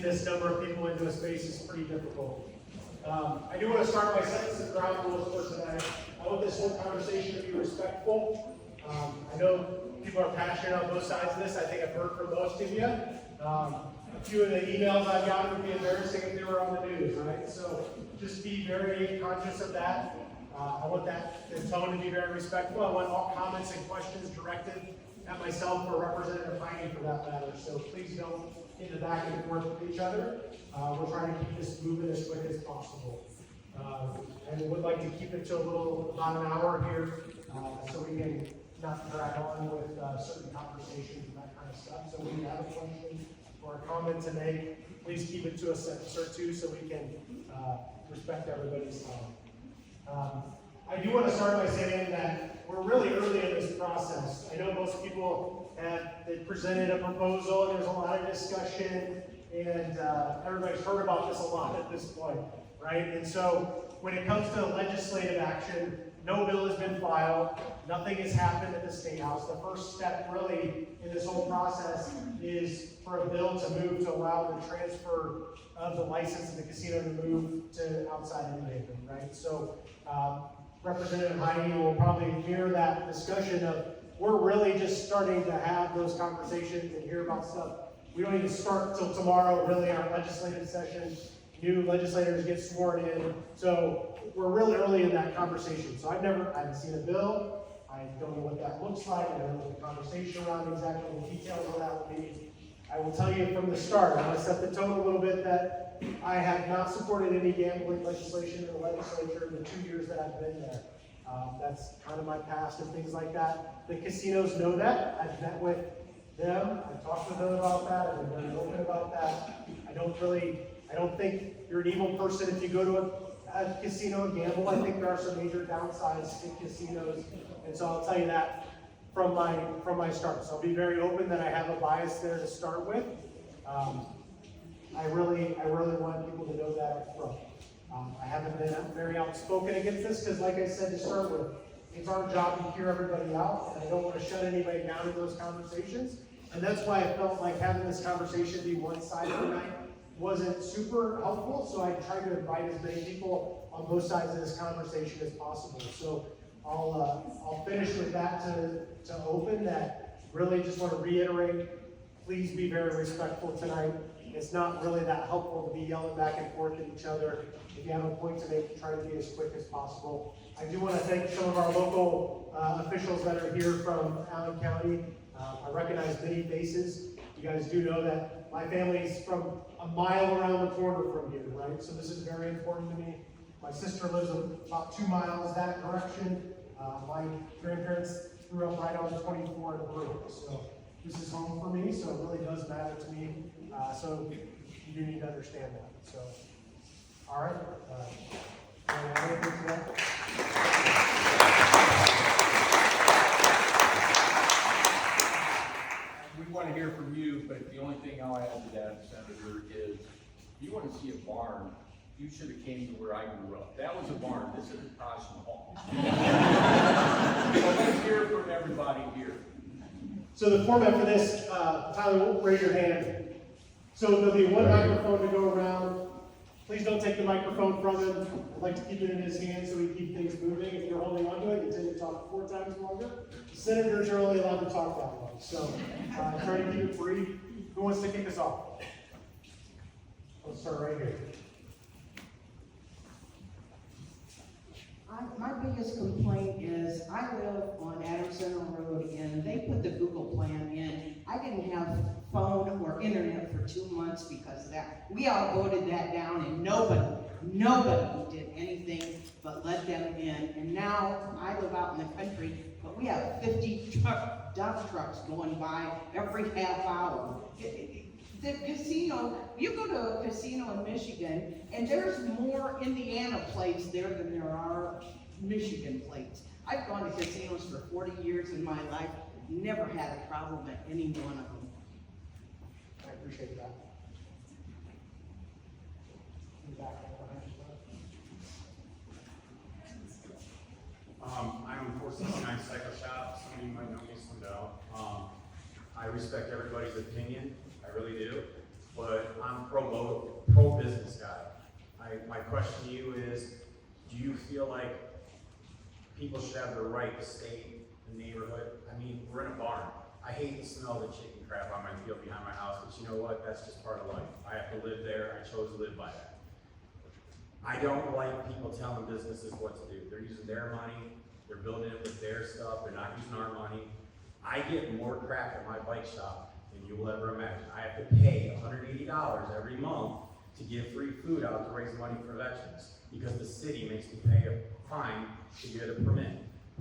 this number of people into a space is pretty difficult. I do want to start by setting some ground rules for tonight. I want this whole conversation to be respectful. I know people are passionate on both sides of this. I think I've heard from most of you. A few of the emails I've gotten would be embarrassing if they were on the news, right? So just be very conscious of that. I want the tone to be very respectful. I want all comments and questions directed at myself or Representative Heine for that matter. So please don't get the back and forth with each other. We're trying to keep this moving as quick as possible. And we would like to keep it to about an hour here, so we can not drag on with certain conversations and that kind of stuff. So when you have a question or a comment to make, please keep it to a sentence or two so we can respect everybody's time. I do want to start by saying that we're really early in this process. I know most people have presented a proposal and there's a lot of discussion, and everybody's heard about this a lot at this point, right? And so when it comes to legislative action, no bill has been filed, nothing has happened at the State House. The first step really in this whole process is for a bill to move to allow the transfer of the license of the casino to move to outside New Haven, right? So Representative Heine will probably hear that discussion of, we're really just starting to have those conversations and hear about stuff. We don't even start till tomorrow, really, our legislative session. New legislators get sworn in. So we're really early in that conversation. So I haven't seen a bill. I don't know what that looks like. I don't know what the conversation around exactly the details of that will be. I will tell you from the start, I'm going to set the tone a little bit that I have not supported any gambling legislation in the legislature in the 2 years that I've been there. That's kind of my past and things like that. The casinos know that. I've met with them. I've talked with them about that. I've been very open about that. I don't think you're an evil person if you go to a casino and gamble. I think there are some major downsides to casinos, and so I'll tell you that from my start. So I'll be very open that I have a bias there to start with. I really want people to know that up front. I haven't been very outspoken against this because, like I said to start with, it's our job to hear everybody out, and I don't want to shut anybody down in those conversations. And that's why I felt like having this conversation be one-sided tonight wasn't super helpful. So I tried to invite as many people on both sides of this conversation as possible. So I'll finish with that to open that. Really just want to reiterate, please be very respectful tonight. It's not really that helpful to be yelling back and forth at each other. If you have a point to make, try to be as quick as possible. I do want to thank some of our local officials that are here from Allen County. I recognize many faces. You guys do know that my family's from a mile around the corner from here, right? So this is very important to me. My sister lives about 2 miles that direction. My grandparents grew up right on 24 in the Brook. So this is home for me, so it really does matter to me. So you do need to understand that. So, all right. We want to hear from you, but the only thing I'll add to that, Senator, is if you want to see a barn, you should have came to where I grew up. That was a barn. This is a Taj Mahal. So let's hear from everybody here. So the format for this, Tyler, raise your hand. So there'll be one microphone to go around. Please don't take the microphone from him. I'd like to keep it in his hand so we keep things moving. If you're holding onto it, you tend to talk 4 times longer. The senators are only allowed to talk that long. So try to keep it brief. Who wants to kick us off? Let's start right here. My biggest complaint is I live on Adams Center Road and they put the Google plan in. I didn't have phone or internet for 2 months because of that. We all voted that down and nobody did anything but let them in. And now I live out in the country, but we have 50 dump trucks going by every half hour. The casino, you go to a casino in Michigan, and there's more Indiana plates there than there are Michigan plates. I've gone to casinos for 40 years in my life, never had a problem at any one of them. I appreciate that. I'm 469 Cycle Shop. Some of you might know me, some don't. I respect everybody's opinion. I really do. But I'm pro My question to you is, do you feel like people should have the right to stay in the neighborhood? I mean, we're in a barn. I hate the smell of the chicken crap on my field behind my house, but you know what? That's just part of life. I have to live there. I chose to live by that. I don't like people telling businesses what to do. They're using their money. They're building it with their stuff. They're not using our money. I get more crap at my bike shop than you will ever imagine. I have to pay $180 every month to give free food out to raise money for veterans because the city makes me pay a fine to get a permit.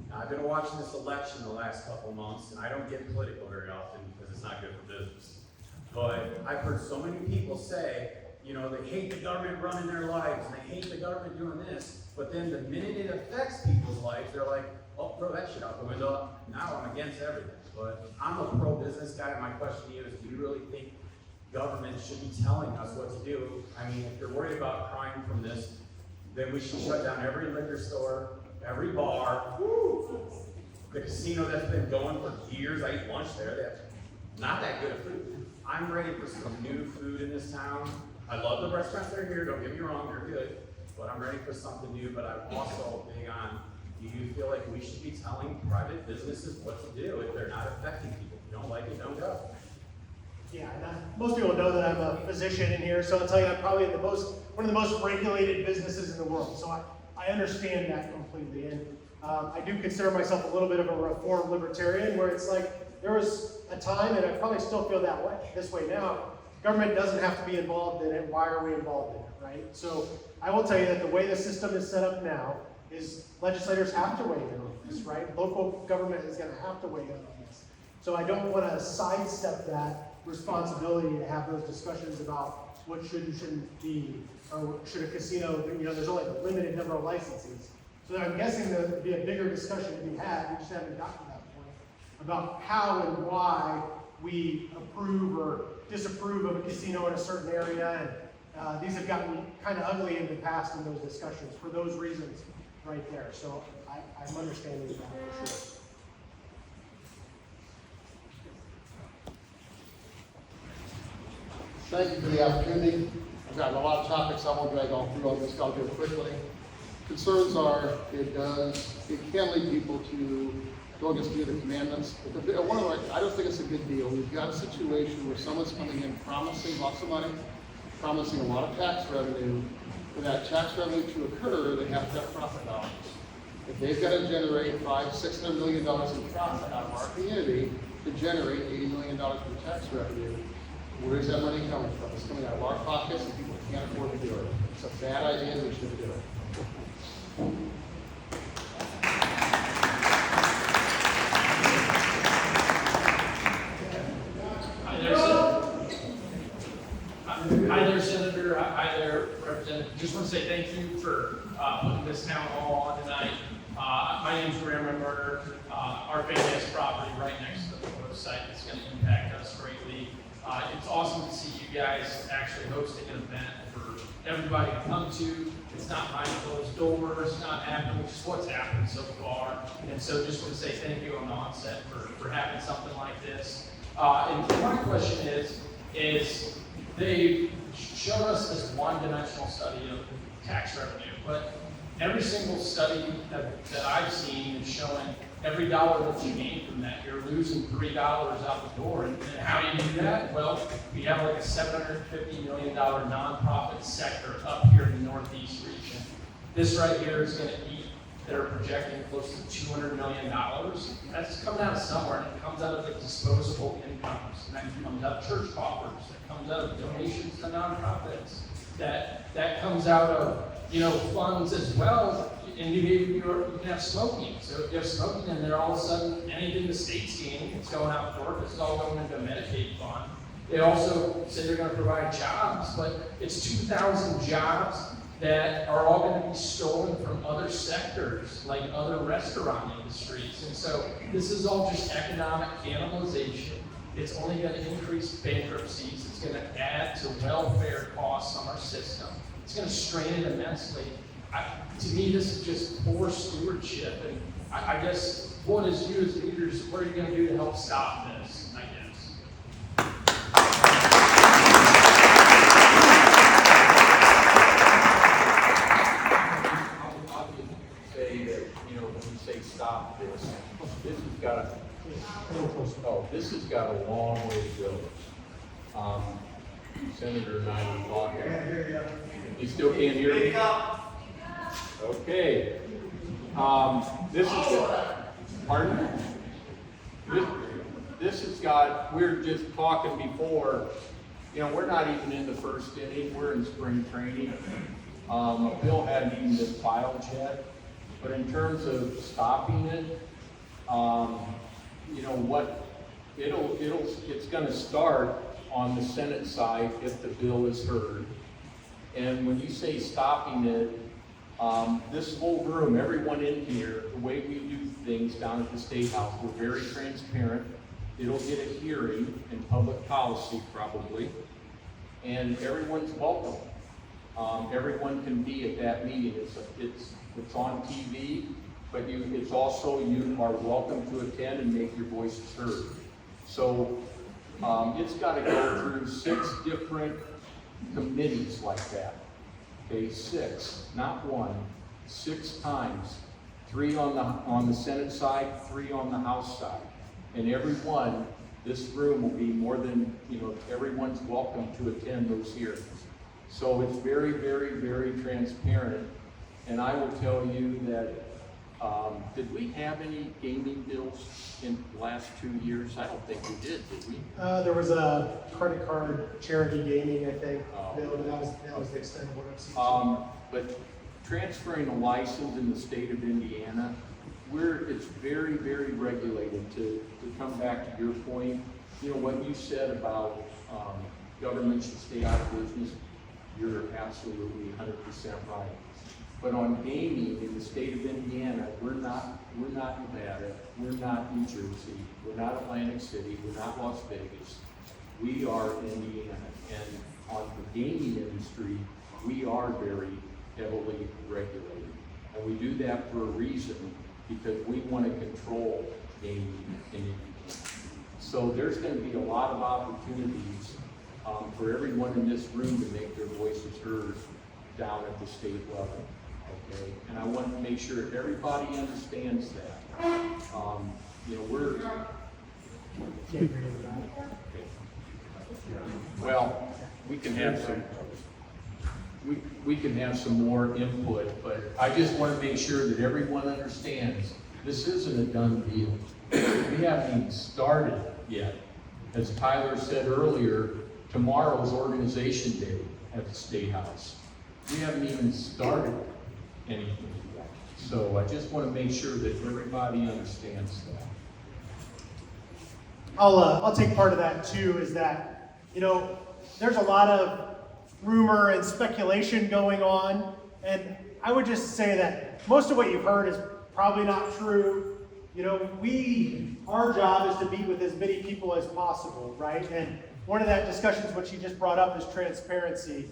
Now, I've been watching this election the last couple months, and I don't get political very often because it's not good for business. But I've heard so many people say, you know, they hate the government running their lives, and they hate the government doing this, but then the minute it affects people's lives, they're like, oh, throw that shit out the window. Now I'm against everything. But I'm a pro-business guy. My question to you is, do you really think government should be telling us what to do? I mean, if you're worried about crime from this, then we should shut down every liquor store, every bar, the casino that's been going for years. I eat lunch there. They have not that good of food. I'm ready for some new food in this town. I love the restaurants that are here. Don't get me wrong, they're good. But I'm ready for something new. But I'm also big on, do you feel like we should be telling private businesses what to do if they're not affecting people? If you don't like it, don't go. Yeah, and most people know that I'm a physician in here, so I'll tell you I'm probably one of the most regulated businesses in the world. So I understand that completely. And I do consider myself a little bit of a reform libertarian, where it's like there was a time, and I probably still feel this way now, government doesn't have to be involved in it. Why are we involved in it, right? So I will tell you that the way the system is set up now is legislators have to weigh in on this, right? Local government is going to have to weigh in on this. So I don't want to sidestep that responsibility to have those discussions about what should and shouldn't be, or should a casino, you know, there's only a limited number of licenses. So I'm guessing there'd be a bigger discussion to be had, we just haven't gotten to that point, about how and why we approve or disapprove of a casino in a certain area. And these have gotten kind of ugly in the past in those discussions for those reasons right there. So I'm understanding that for sure. Thank you for the opportunity. I've got a lot of topics I won't drag all through on this. I'll do it quickly. Concerns are it can lead people to go against the commandments. I don't think it's a good deal. We've got a situation where someone's coming in promising lots of money, promising a lot of tax revenue. For that tax revenue to occur, they have to have profit dollars. If they've got to generate $500–600 million in profit out of our community to generate $80 million in tax revenue, where is that money coming from? It's coming out of our pockets, and people can't afford to do it. It's a bad idea, and we shouldn't do it. Hi there, Senator. Hi there, Representative. Just want to say thank you for putting this town hall on tonight. My name is Graham Rimberger. Our family has property right next to the photo site that's going to impact us greatly. It's awesome to see you guys actually hosting an event for everybody to come to. It's not behind closed doors, not happening, just what's happened so far. And so just want to say thank you on the onset for having something like this. And my question is they showed us this one-dimensional study of tax revenue, but every single study that I've seen is showing every dollar that you gain from that, you're losing $3 out the door. And how do you do that? Well, we have like a $750 million nonprofit sector up here in the Northeast region. This right here is going to eat, they're projecting close to $200 million. That's coming out of somewhere, and it comes out of the disposable incomes, and that comes out of church coffers, that comes out of donations to nonprofits, that comes out of, you know, funds as well. And you can have smoking. So if you have smoking in there, all of a sudden, anything the state's gaining, it's going out the door. This is all going into a Medicaid fund. They also said they're going to provide jobs, but it's 2,000 jobs that are all going to be stolen from other sectors, like other restaurant industries. And so this is all just economic cannibalization. It's only going to increase bankruptcies. It's going to add to welfare costs on our system. It's going to strain it immensely. To me, this is just poor stewardship, and I guess what is you as leaders, what are you going to do to help stop this, I guess? Senator and I were talking. You still can't hear me? Okay. This is, pardon? This has got, we were just talking before, you know, we're not even in the first inning, we're in spring training. A bill hadn't even been filed yet, but in terms of stopping it, you know what, it's gonna start on the Senate side if the bill is heard. And when you say stopping it, this whole room, everyone in here, the way we do things down at the State House, we're very transparent. It'll get a hearing in public policy probably, and everyone's welcome. Everyone can be at that meeting. It's on TV, but it's also, you are welcome to attend and make your voices heard. So it's got to go through 6 different committees like that. Okay, 6, not 1, 6 times. 3 on the Senate side, 3 on the House side. And everyone, this room will be more than, you know, everyone's welcome to attend those hearings. So it's very, very, very transparent. And I will tell you that, did we have any gaming bills in the last 2 years? I don't think we did we? There was a credit card charity gaming, I think, bill, but that was the extent of what I've seen. But transferring a license in the state of Indiana, it's very, very regulated. To come back to your point, you know, what you said about government should stay out of business, you're absolutely 100% right. But on gaming in the state of Indiana, we're not Nevada, we're not New Jersey, we're not Atlantic City, we're not Las Vegas. We are Indiana, and on the gaming industry, we are very heavily regulated. And we do that for a reason, because we want to control gaming in Indiana. So there's going to be a lot of opportunities for everyone in this room to make their voices heard down at the state level. Okay, and I want to make sure everybody understands that. You know, we're. Can't agree with that. Well, we can have some. We can have some more input, but I just want to make sure that everyone understands this isn't a done deal. We haven't even started yet. As Tyler said earlier, tomorrow's organization day at the State House. We haven't even started anything yet. So I just want to make sure that everybody understands that. I'll take part of that too, is that, you know, there's a lot of rumor and speculation going on, and I would just say that most of what you've heard is probably not true. You know, our job is to meet with as many people as possible, right? And one of that discussions, what you just brought up, is transparency.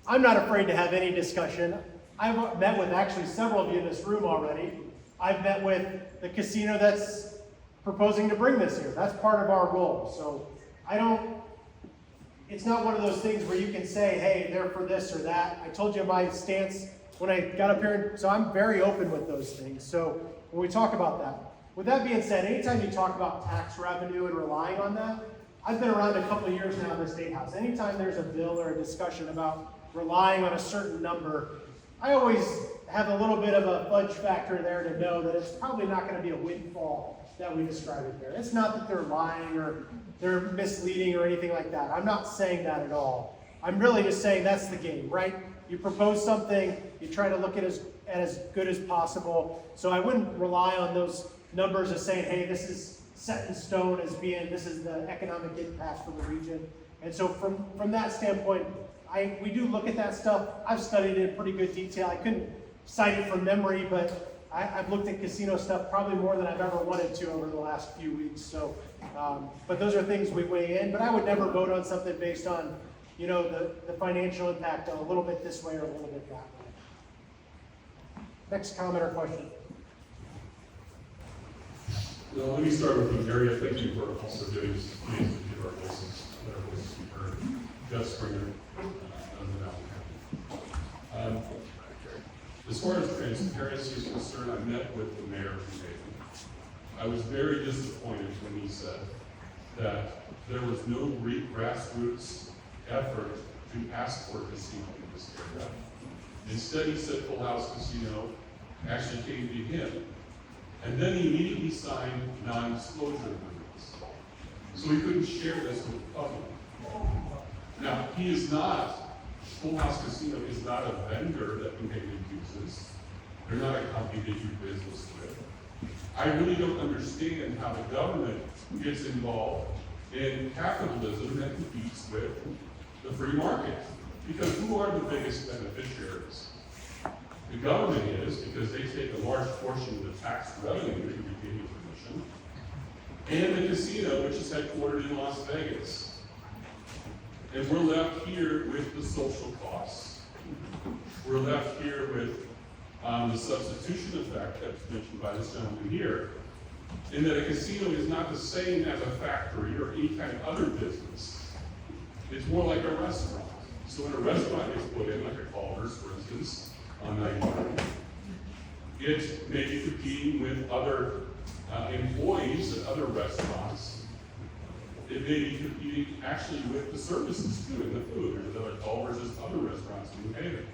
I'm not afraid to have any discussion. I've met with actually several of you in this room already. I've met with the casino that's proposing to bring this here. That's part of our role. So it's not one of those things where you can say, hey, they're for this or that. I told you my stance when I got up here, so I'm very open with those things. So when we talk about that, with that being said, anytime you talk about tax revenue and relying on that, I've been around a couple of years now in the State House. Anytime there's a bill or a discussion about relying on a certain number, I always have a little bit of a fudge factor there to know that it's probably not going to be a windfall that we describe it there. It's not that they're lying or they're misleading or anything like that. I'm not saying that at all. I'm really just saying that's the game, right? You propose something, you try to look at it as good as possible. So I wouldn't rely on those numbers as saying, hey, this is set in stone as being, this is the economic impact for the region. And so from that standpoint, we do look at that stuff. I've studied it in pretty good detail. I couldn't cite it from memory, but I've looked at casino stuff probably more than I've ever wanted to over the last few weeks. So, but those are things we weigh in. But I would never vote on something based on, you know, the financial impact a little bit this way or a little bit that way. Next comment or question? Well, let me start with you, Mary. Thank you for also doing this meeting to give our voices be heard. Jeff Springer, as far as transparency is concerned, I met with the mayor from Dayton. I was very disappointed when he said that there was no grassroots effort to ask for a casino in this area. Instead, he said Full House Casino actually came to him. And then he immediately signed non-disclosure agreements. So he couldn't share this with the public. Now, he is not, Full House Casino is not a vendor that Heine uses. They're not a company they do business with. I really don't understand how the government gets involved in capitalism that competes with the free market. Because who are the biggest beneficiaries? The government is, because they take a large portion of the tax revenue that you retain commission, and the casino, which is headquartered in Las Vegas. And we're left here with the social costs. We're left here with the substitution effect that's mentioned by this gentleman here, in that a casino is not the same as a factory or any kind of other business. It's more like a restaurant. So when a restaurant gets put in, like a Culver's, for instance, on 99, it may be competing with other employees at other restaurants. It may be competing actually with the services too, and the food. There's other Culver's, there's other restaurants in New Haven.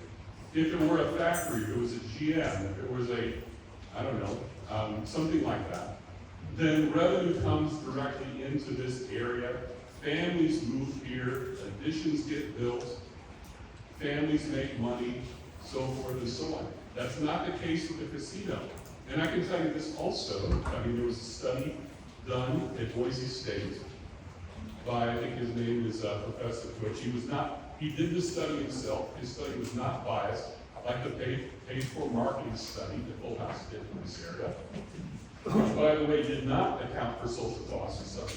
If it were a factory, if it was a GM, if it was a, I don't know, something like that, then revenue comes directly into this area. Families move here, additions get built, families make money, so forth and so on. That's not the case with the casino. And I can tell you this also, there was a study done at Boise State by, I think his name is Professor Twitch. He did the study himself. His study was not biased, like the paid-for marketing study that Full House did in this area, which, by the way, did not account for social costs and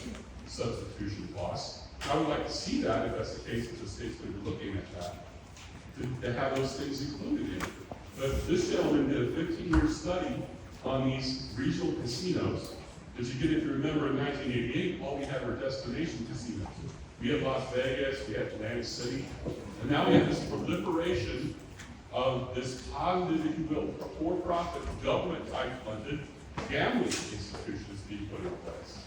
substitution costs. I would like to see that, if that's the case, if the state's going to be looking at that, to have those things included in it. But this gentleman did a 15-year study on these regional casinos. As you get, if you remember, in 1988, all we had were destination casinos. We had Las Vegas, we had Atlantic City, and now we have this proliferation of this positive, if you will, for-profit, government-type funded gambling institutions being put in place.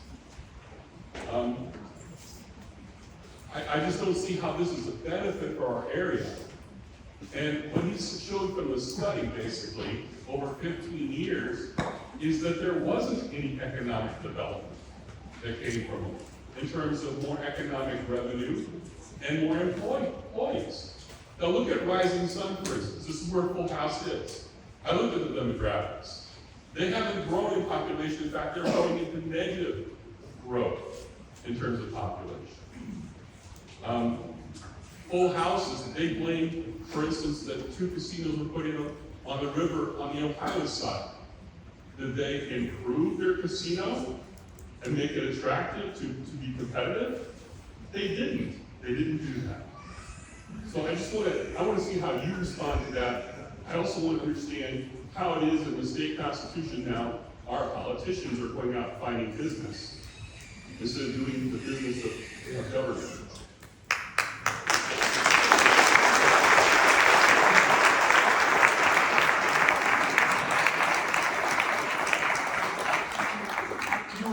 I just don't see how this is a benefit for our area. And what he showed from the study, basically, over 15 years, is that there wasn't any economic development that came from it, in terms of more economic revenue and more employees. Now look at Rising Sun, for instance. This is where Full House is. I looked at the demographics. They haven't grown in population. In fact, they're going into negative growth in terms of population. Full Houses, they blame, for instance, that 2 casinos were put in on the river on the Ohio side. Did they improve their casino and make it attractive to be competitive? They didn't. They didn't do that. So I want to see how you respond to that. I also want to understand how it is in the state constitution now, our politicians are going out finding business instead of doing the business of government.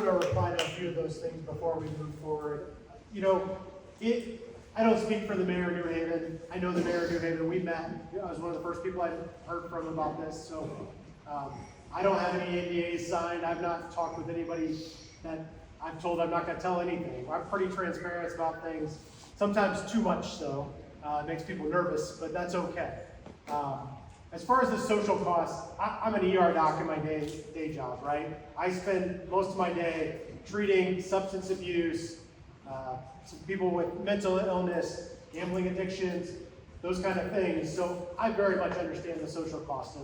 Reply to a few of those things before we move forward. You know, I don't speak for the mayor of New Haven. I know the mayor of New Haven. We met. I was one of the first people I heard from about this. So I don't have any NDAs signed. I've not talked with anybody that I'm told I'm not going to tell anything. I'm pretty transparent about things. Sometimes too much so. It makes people nervous, but that's okay. As far as the social costs, I'm an ER doc in my day job, right? I spend most of my day treating substance abuse, some people with mental illness, gambling addictions, those kind of things. So I very much understand the social cost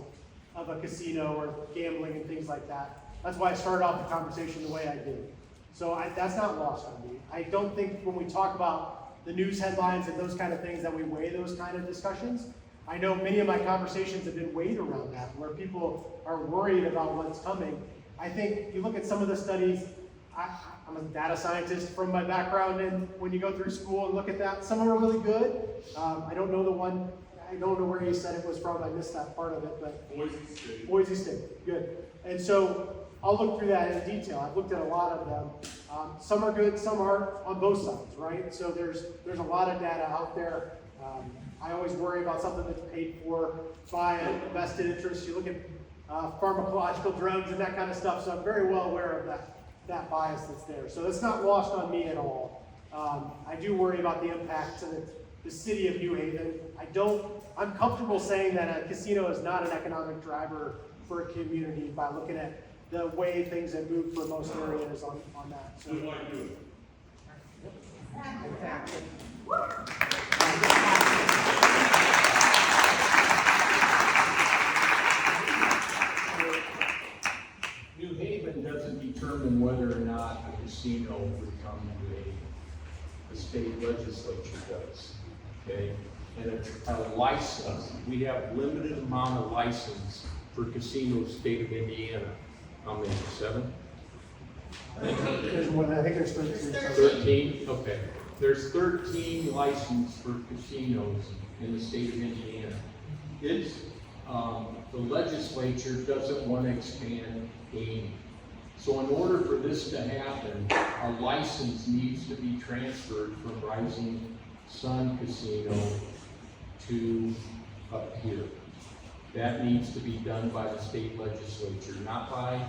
of a casino or gambling and things like that. That's why I started off the conversation the way I did. So that's not lost on me. I don't think when we talk about the news headlines and those kind of things that we weigh those kind of discussions. I know many of my conversations have been weighed around that, where people are worried about what's coming. I think you look at some of the studies, I'm a data scientist from my background, and when you go through school and look at that, some of them are really good. I don't know the one, I don't know where you said it was from, I missed that part of it, but. Boise State. Boise State, good. And so I'll look through that in detail. I've looked at a lot of them. Some are good, some aren't, on both sides, right? So there's a lot of data out there. I always worry about something that's paid for by a vested interest. You look at pharmacological drugs and that kind of stuff, so I'm very well aware of that bias that's there. So it's not lost on me at all. I do worry about the impact to the city of New Haven. I'm comfortable saying that a casino is not an economic driver for a community by looking at the way things have moved for most areas on that. So. Good luck doing it. New Haven doesn't determine whether or not a casino would come to the state legislature does, okay? And a license, we have limited amount of license for casinos, state of Indiana. How many, 7? There's more than, I think there's 13. 13, okay. There's 13 licenses for casinos in the state of Indiana. The legislature doesn't want to expand gaming. So in order for this to happen, a license needs to be transferred from Rising Sun Casino to up here. That needs to be done by the state legislature, not by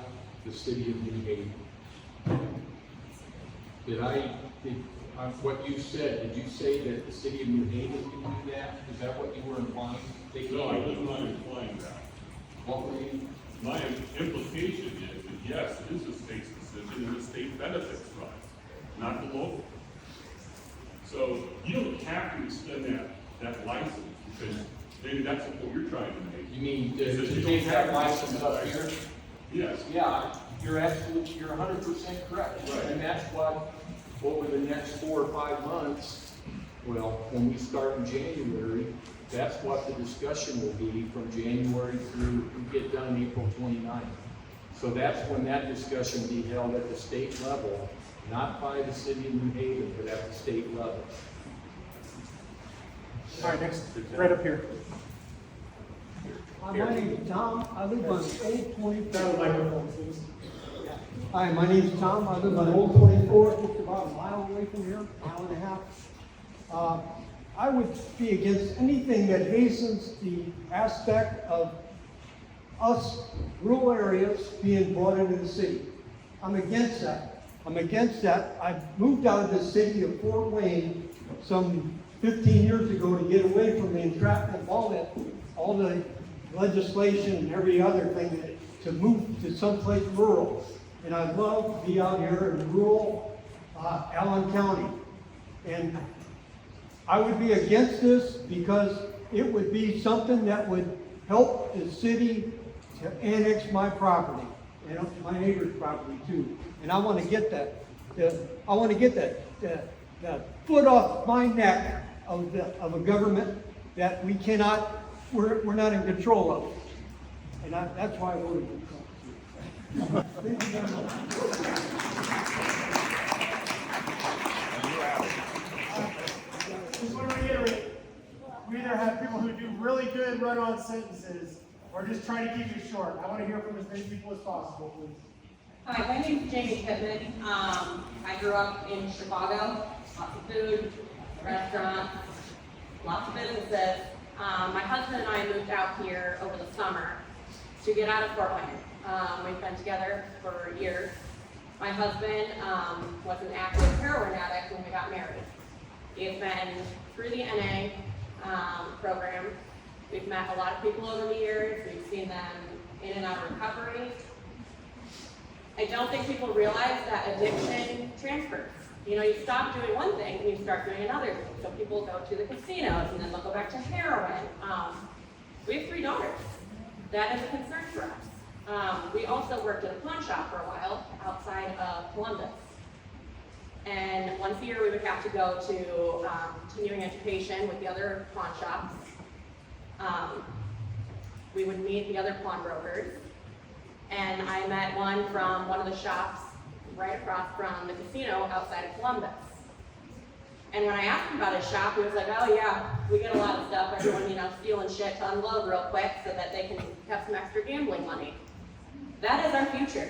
the city of New Haven. What you said, did you say that the city of New Haven can do that? Is that what you were implying? No, I was not implying that. What were you? My implication is that yes, it is a state's decision and the state benefits from it, not the local. So you don't have to extend that license because maybe that's what you're trying to make. You mean Is that to you take don't that have license to up extend here? Yes. Yeah, you're 100% correct. Right. And that's what, over the next 4 or 5 months, well, when we start in January, that's what the discussion will be from January through, we get done April 29th. So that's when that discussion will be held at the state level, not by the city of New Haven, but at the state level. All right, next, right up here. Hi, my name is Tom. I live on Old 24. Down the microphone, please. Hi, my name is Tom. I live on Old 24, just about a mile away from here, mile and a half. I would be against anything that hastens the aspect of us rural areas being brought into the city. I'm against that. I moved out of the city of Fort Wayne some 15 years ago to get away from the entrapment of all the legislation and every other thing to move to someplace rural. And I'd love to be out here in rural Allen County. And I would be against this because it would be something that would help the city to annex my property and my neighbor's property too. And I want to get that. I want to get the foot off my neck of a government that we cannot. We're not in control of. And that's why I voted for Trump. Thank you very much. Just want to reiterate, we either have people who do really good run-on sentences or just try to keep it short. I want to hear from as many people as possible, please. Hi, my name is Jamie Pittman. I grew up in Chicago. Lots of food, restaurants, lots of businesses. My husband and I moved out here over the summer to get out of Fort Wayne. We've been together for years. My husband was an active heroin addict when we got married. We've been through the NA program. We've met a lot of people over the years. We've seen them in and out of recovery. I don't think people realize that addiction transfers. You know, you stop doing one thing and you start doing another thing. So people go to the casinos and then they'll go back to heroin. We have 3 daughters. That is a concern for us. We also worked at a pawn shop for a while outside of Columbus. And once a year we would have to go to continuing education with the other pawn shops. We would meet the other pawn brokers. And I met one from one of the shops right across from the casino outside of Columbus. And when I asked him about his shop, he was like, oh yeah, we get a lot of stuff, everyone, you know, stealing shit to unload real quick so that they can have some extra gambling money. That is our future.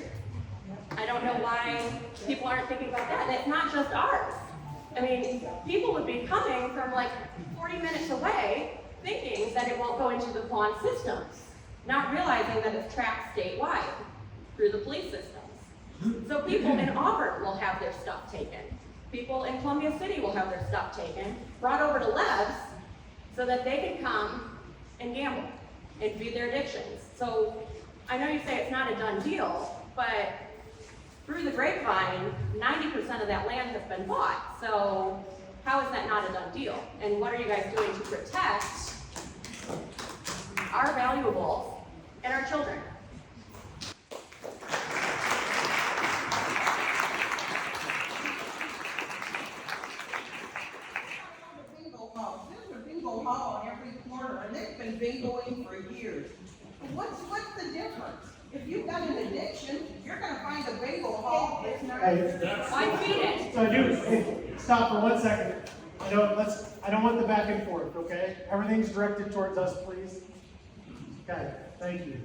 I don't know why people aren't thinking about that. And it's not just ours. I mean, people would be coming from like 40 minutes away, thinking that it won't go into the pawn systems, not realizing that it's tracked statewide through the police systems. So people in Auburn will have their stuff taken. People in Columbia City will have their stuff taken, brought over to Lev's, so that they can come and gamble and feed their addictions. So I know you say it's not a done deal, but through the grapevine, 90% of that land has been bought. So how is that not a done deal? And what are you guys doing to protect our valuables and our children? There's a bingo hall on every corner, and they've been bingoing for years. What's the difference? If you've got an addiction, you're gonna find a bingo hall that's not. Why feed it? So hey, stop for 1 second. I don't want the back and forth, okay? Everything's directed towards us, please. Okay, thank you.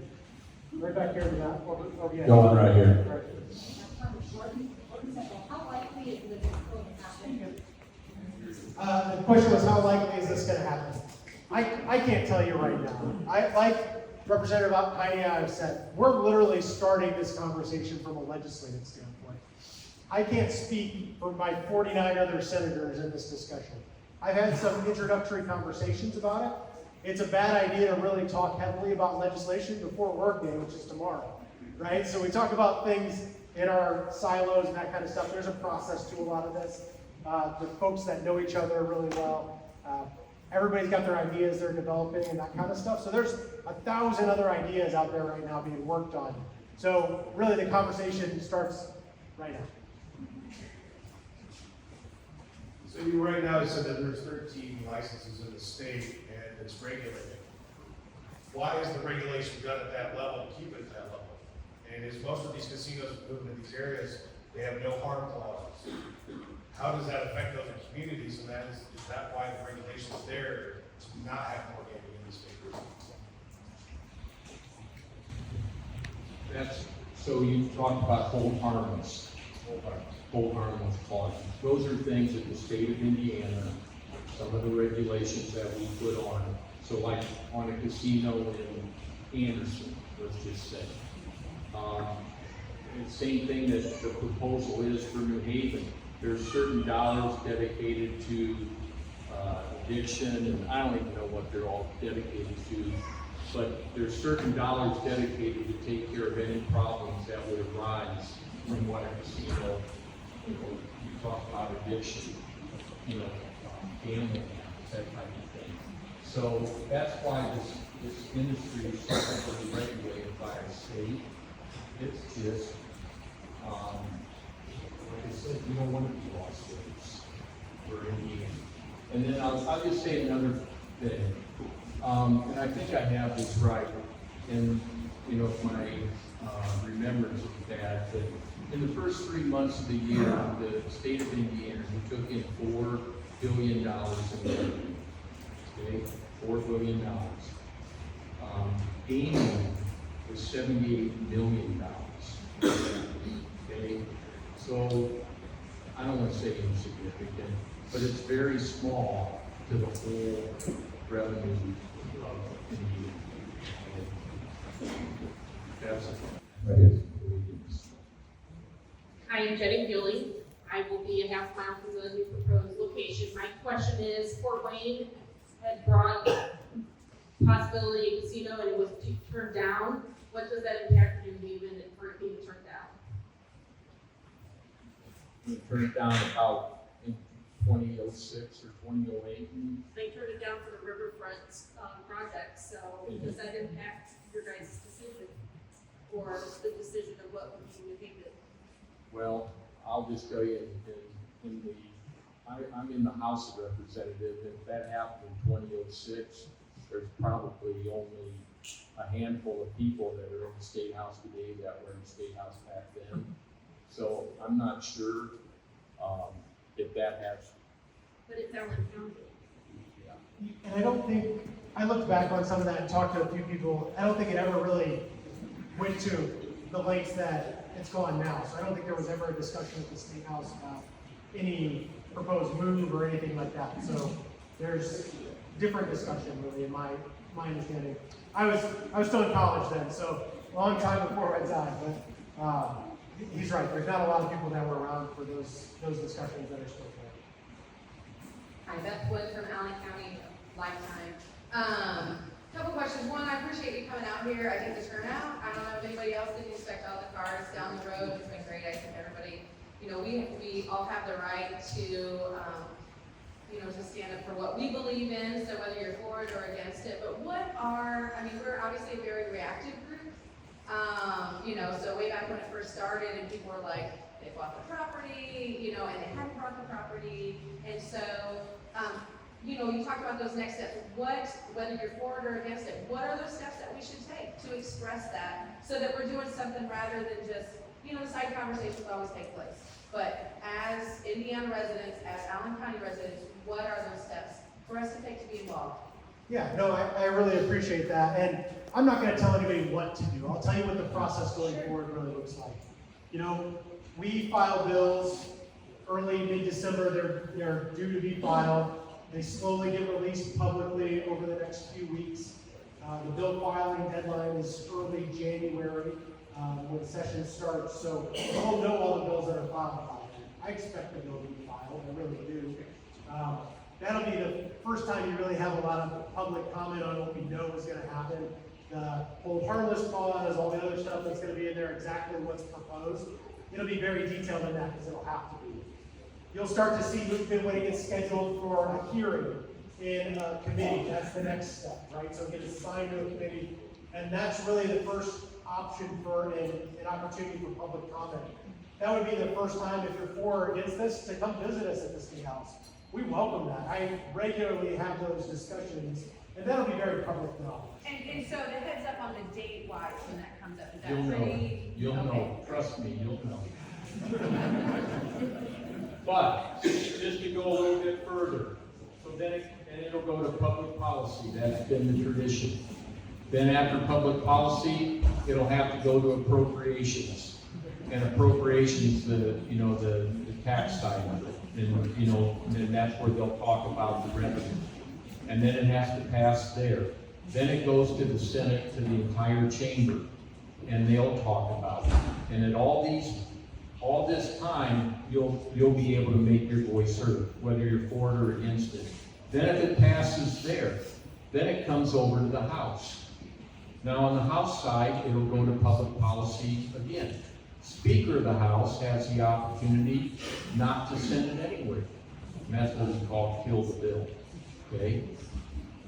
Right back here in the back. Oh, yeah. Going right here. Right. How likely is this going to happen? The question was, how likely is this gonna happen? I can't tell you right now. Like Representative Heine and I have said, we're literally starting this conversation from a legislative standpoint. I can't speak for my 49 other senators in this discussion. I've had some introductory conversations about it. It's a bad idea to really talk heavily about legislation before work day, which is tomorrow, right? So we talk about things in our silos and that kind of stuff. There's a process to a lot of this. The folks that know each other really well. Everybody's got their ideas they're developing and that kind of stuff. So there's 1,000 other ideas out there right now being worked on. So really the conversation starts right now. So you right now said that there's 13 licenses in the state and it's regulated. Why is the regulation done at that level, keep it at that level? And is most of these casinos moving to these areas, they have no harm clauses. How does that affect other communities? And that is that why the regulation is there to not have more gaming in the state? That's, so you talked about hold harmless clauses. Those are things that the state of Indiana, some of the regulations that we put on. So like on a casino in Anderson, let's just say. The same thing that the proposal is for New Haven. There's certain dollars dedicated to addiction, and I don't even know what they're all dedicated to, but there's certain dollars dedicated to take care of any problems that would arise from what a casino, you talk about addiction, gambling, that type of thing. So that's why this industry is so heavily regulated by a state. It's just, like I said, you don't want to be lost states. We're Indiana. And then I'll just say another thing. And I think I have this right. And, if my remembrance is bad, but in the first 3 months of the year, the state of Indiana, we took in $4 billion in revenue. Okay, $4 billion. Gaming was $78 million. Okay, so I don't want to say insignificant, but it's very small to the whole revenue of Indiana. That's it. I am Jenny Gilly. I will be a half mile from the new proposed location. My question is, Fort Wayne had brought possibility of casino and it was turned down. What does that impact New Haven and for it being turned down? We turned it down about in 2006 or 2008. They turned it down for the riverfront project, so does that impact your guys' decision or the decision of what would be New Haven? Well, I'll just tell you, I'm in the House of Representatives. If that happened in 2006, there's probably only a handful of people that are in the State House today that were in the State House back then. So I'm not sure if that has. But it's Allen County. Yeah. And I don't think, I looked back on some of that and talked to a few people, I don't think it ever really went to the lengths that it's gone now. So I don't think there was ever a discussion at the State House about any proposed move or anything like that. So there's different discussion really in my understanding. I was still in college then, so a long time before I died, but he's right, there's not a lot of people that were around for those discussions that are still there. Hi, Beth Wood from Allen County Lifetime. Couple questions. One, I appreciate you coming out here. I think the turnout, I don't know if anybody else didn't expect all the cars down the road. It's been great. I think everybody, we all have the right to, to stand up for what we believe in. So whether you're for it or against it, but we're obviously a very reactive group. So way back when it first started and people were like, they bought the property, and they hadn't bought the property. And so, you talked about those next steps. Whether you're for it or against it, what are those steps that we should take to express that so that we're doing something rather than just, the side conversations always take place. But as Indiana residents, as Allen County residents, what are those steps for us to take to be involved? Yeah, no, I really appreciate that. And I'm not going to tell anybody what to do. I'll tell you what the process going forward really looks like. We file bills early, mid-December. They're due to be filed. They slowly get released publicly over the next few weeks. The bill filing deadline is early January when session starts. So we'll know all the bills that are filed by then. I expect them to be filed. I really do. That'll be the first time you really have a lot of public comment on what we know is going to happen. The whole harmless clause, all the other stuff that's going to be in there, exactly what's proposed. It'll be very detailed in that because it'll have to be. You'll start to see movement when it gets scheduled for a hearing in a committee. That's the next step, right? So it gets assigned to a committee, and that's really the first option for an opportunity for public comment. That would be the first time, if you're for or against this, to come visit us at the State House. We welcome that. I regularly have those discussions, and that'll be very public knowledge. And so the heads up on the date wise when that comes up, is that You'll know. pretty? You'll okay. know. Trust me, you'll know. But just to go a little bit further, so then it'll go to public policy. That's been the tradition. Then after public policy, it'll have to go to appropriations. And appropriations, the tax side of it. And that's where they'll talk about the revenue. And then it has to pass there. Then it goes to the Senate, to the entire chamber, and they'll talk about it. And at all this time, you'll be able to make your voice heard, whether you're for it or against it. Then if it passes there, then it comes over to the House. Now on the House side, it'll go to public policy again. Speaker of the House has the opportunity not to send it anywhere. And that's what we call kill the bill, okay?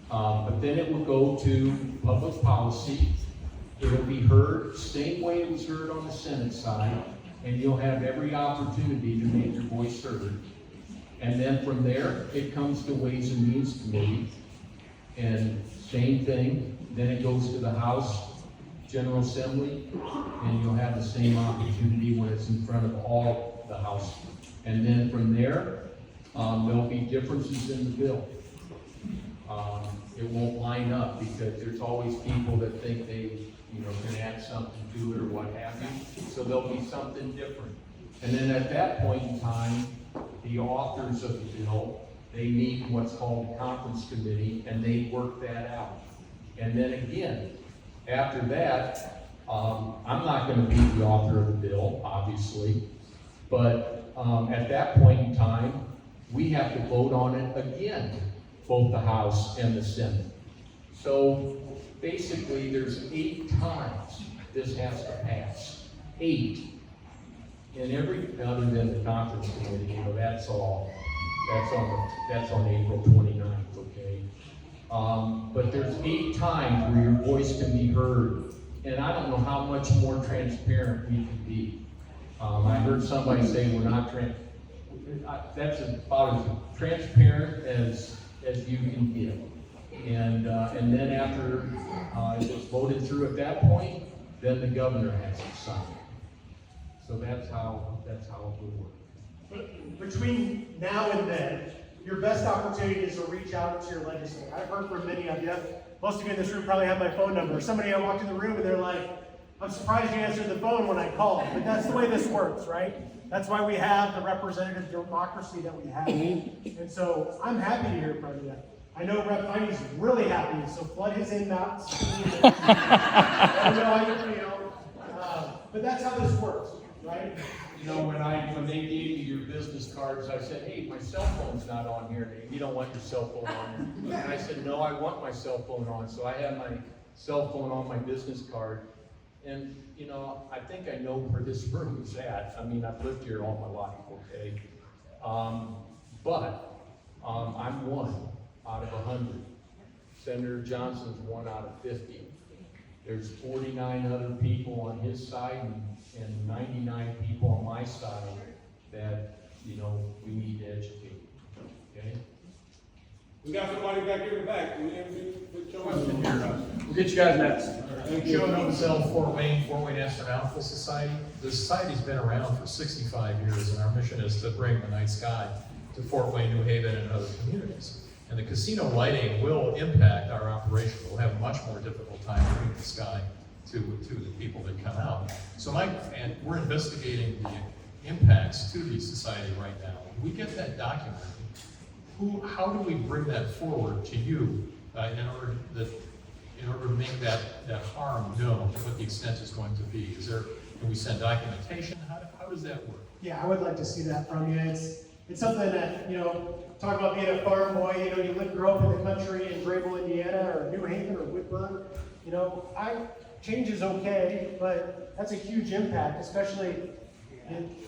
But then it will go to public policy. It'll be heard same way it was heard on the Senate side, and you'll have every opportunity to make your voice heard. And then from there, it comes to Ways and Means Committee, and same thing. Then it goes to the House General Assembly, and you'll have the same opportunity when it's in front of all the House. And then from there, there'll be differences in the bill. It won't line up because there's always people that think they, can add something to it or what have you. So there'll be something different. And then at that point in time, the authors of the bill, they meet in what's called a conference committee, and they work that out. And then again, after that, I'm not going to be the author of the bill, obviously, but at that point in time, we have to vote on it again, both the House and the Senate. So basically, there's 8 times this has to pass. 8. And other than the conference committee, that's on April 29th, okay? But there's 8 times where your voice can be heard. And I don't know how much more transparent we can be. I heard somebody say we're not that's about as transparent as you can get. And then after it's voted through at that point, then the governor has to sign it. So that's how it would work. Between now and then, your best opportunity is to reach out to your legislator. I've heard from many of you. Most of you in this room probably have my phone number. Somebody I walked in the room and they're like, I'm surprised you answered the phone when I called, but that's the way this works, right? That's why we have the representative democracy that we have. And so I'm happy to hear from you. I know Rep. Heine's really happy, so flood his inbox. I don't know how you feel, but that's how this works, right? You know, when they gave you your business cards, I said, hey, my cell phone's not on here. You don't want your cell phone on here. And I said, no, I want my cell phone on. So I have my cell phone on my business card. And, you know, I think I know where this room is at. I mean, I've lived here all my life, okay? But I'm 1 out of 100. Senator Johnson's 1 out of 50. There's 49 other people on his side and 99 people on my side that, you know, we need to educate, okay? We got somebody back here in the back. Question here, we'll get you guys next. Joe Novosel, Fort Wayne Astronautical Society. The society's been around for 65 years, and our mission is to bring the night sky to Fort Wayne, New Haven, and other communities. And the casino lighting will impact our operation. We'll have a much more difficult time bringing the sky to the people that come out. So and we're investigating the impacts to the society right now. When we get that documented, how do we bring that forward to you in order to make that harm known, what the extent is going to be? Can we send documentation? How does that work? Yeah, I would like to see that from you. It's something that, you know, talk about being a farm boy, you know, you grow up in the country in Grable, Indiana, or New Haven, or Whitburn. You know, change is okay, but that's a huge impact, especially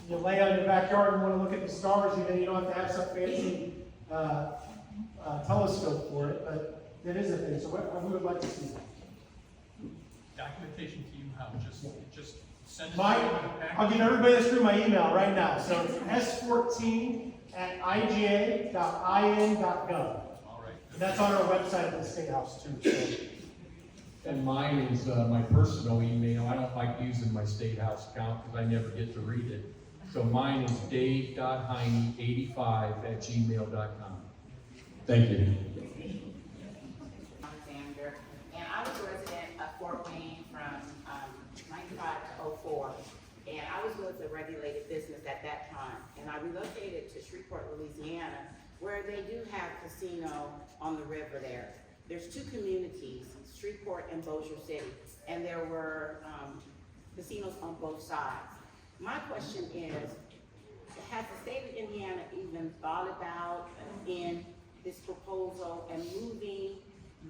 you lay out in your backyard and want to look at the stars, even you don't have to have some fancy telescope for it, but that is a thing. So we would like to see that. Documentation to you, how? Just send it. I'll give everybody in this room my email right now. So it's s14@iga.in.gov. All right. And that's on our website at the State House too. So. And mine is my personal email. I don't like using my State House account because I never get to read it. So mine is dave.heine85@gmail.com. Thank you. Alexander, and I was a resident of Fort Wayne from 95 to 04, and I was with a regulated business at that time, and I relocated to Shreveport, Louisiana, where they do have casino on the river there. There's 2 communities, Shreveport and Bossier City, and there were casinos on both sides. My question is, has the state of Indiana even thought about in this proposal and moving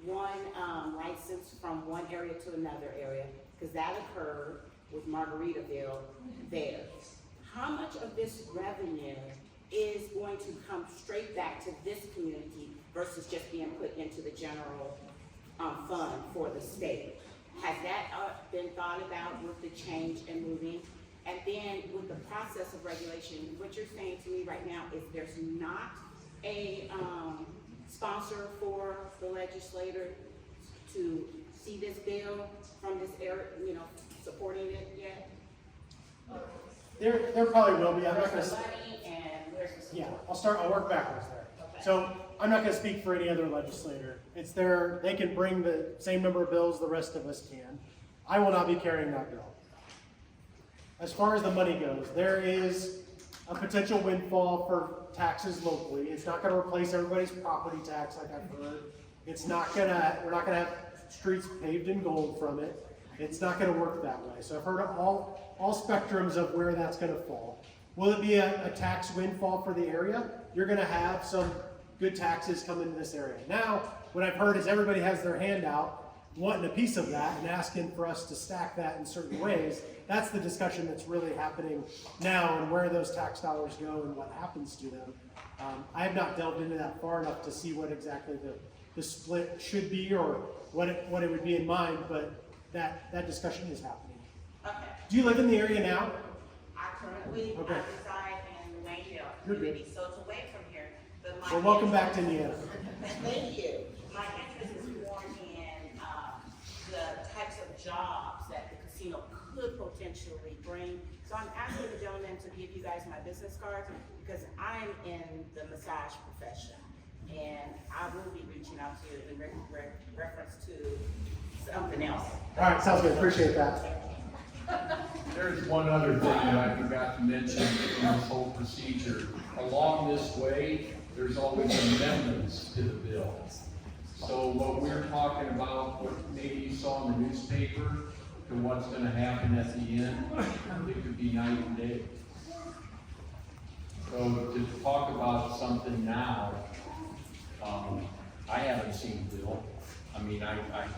one license from one area to another area? Because that occurred with Margaritaville there. How much of this revenue is going to come straight back to this community versus just being put into the general fund for the state? Has that been thought about with the change and moving? And then with the process of regulation, what you're saying to me right now is there's not a sponsor for the legislator to see this bill from this area, you know, supporting it yet? There probably will be. I'm not going Where's the to. money and where's the support? I'll work backwards there. Okay. So I'm not going to speak for any other legislator. It's they can bring the same number of bills the rest of us can. I will not be carrying that bill. As far as the money goes, there is a potential windfall for taxes locally. It's not going to replace everybody's property tax like I've heard. We're not going to have streets paved in gold from it. It's not going to work that way. So I've heard of all spectrums of where that's going to fall. Will it be a tax windfall for the area? You're going to have some good taxes come into this area. Now, what I've heard is everybody has their hand out wanting a piece of that and asking for us to stack that in certain ways. That's the discussion that's really happening now and where those tax dollars go and what happens to them. I have not delved into that far enough to see what exactly the split should be or what it would be in mind, but that discussion is happening. Okay. Do you live in the area now? I currently reside in the Wayndale community, so it's away from here. But my Well, welcome back to Indiana. Thank you. My interest is more in the types of jobs that the casino could potentially bring. So I'm asking the gentleman to give you guys my business cards because I'm in the massage profession. And I will be reaching out to you in reference to something else. All right, sounds good. Appreciate that. there's one other thing that I forgot to mention in this whole procedure. Along this way, there's always amendments to the bill. So what we're talking about, what maybe you saw in the newspaper, to what's gonna happen at the end, it could be night and day. So to talk about something now, I haven't seen the bill. I mean,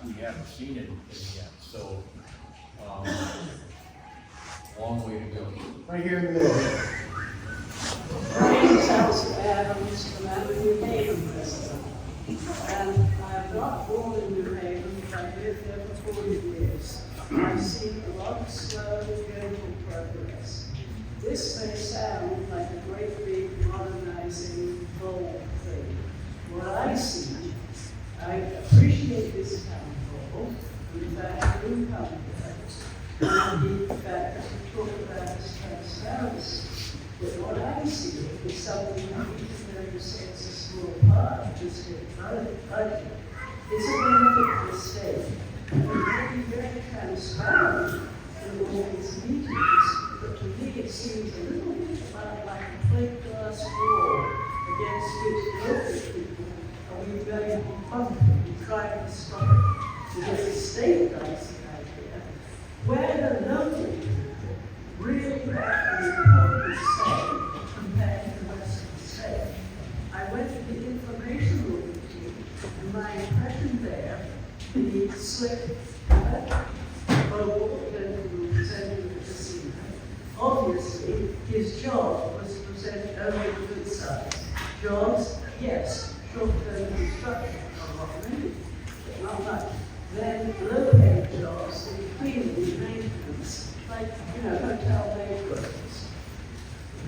we haven't seen anything yet, so, long way to go. Right here in the middle. My name is Alice Adams, and I'm a New Haven resident. And I'm not born in New Haven, but I've lived there for 40 years. I've seen a lot of slow and beautiful progress. This may sound like a great big modernizing bold thing. What I see, I appreciate this town hall, in fact, new contracts, and the fact that we talk about this transparency. But what I see is something that we can never say it's a small part of this budget. It's a benefit to the state. And it may be very transparent in all these meetings, but to me it seems a little bit like a plate glass wall against which local people are we very confidently trying to stop it. Because the state likes the idea, where the local people really have an important say compared to the rest of the state. I went to the information room meeting, and my impression there, the slick vocal gentleman presenting the casino, obviously his job was to present only the good side. Jobs, yes, short-term construction, a lot of money, but not much. Then low-paid jobs, cleaning, maintenance, like, hotel laborers.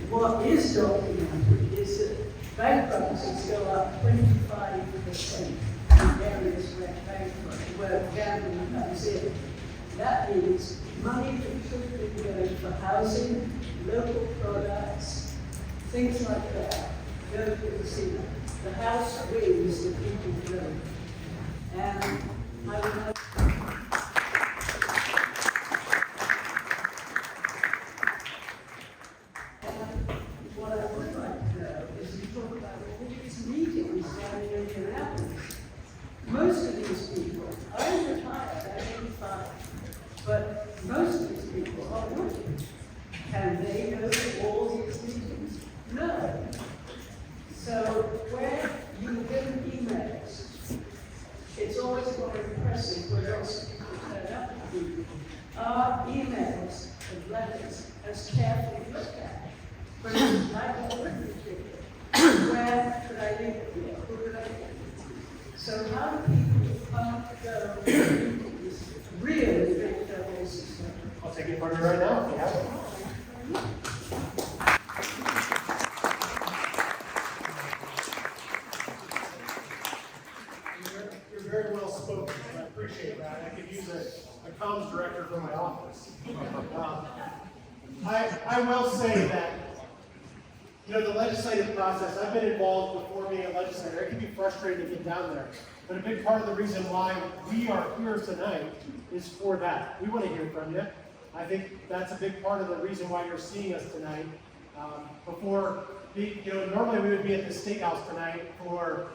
What is documented is that bankruptcies go up 25% in areas where where gambling comes in. That means money that should be going for housing, local products, things like that, go to the casino. The house wins the people don't. And I would like what I would like to know is you talk about all these meetings down in Indianapolis. Most of these people, I'm retired, I'm 85, but most of these people are working. Can they go to all these meetings? No. So where you get emails, it's always more impressive when those people turn up to people. Are emails and letters as carefully looked at? For instance, I got a written ticket. Where could I leave it here? Who could I leave it? So how do people go really make their voices heard? I'll take it from you right now if you have it. You're very well spoken. I appreciate that. I could use a comms director for my office. I will say that, the legislative process, I've been involved before being a legislator. It can be frustrating to get down there. But a big part of the reason why we are here tonight is for that. We want to hear from you. I think that's a big part of the reason why you're seeing us tonight. Normally we would be at the State House tonight for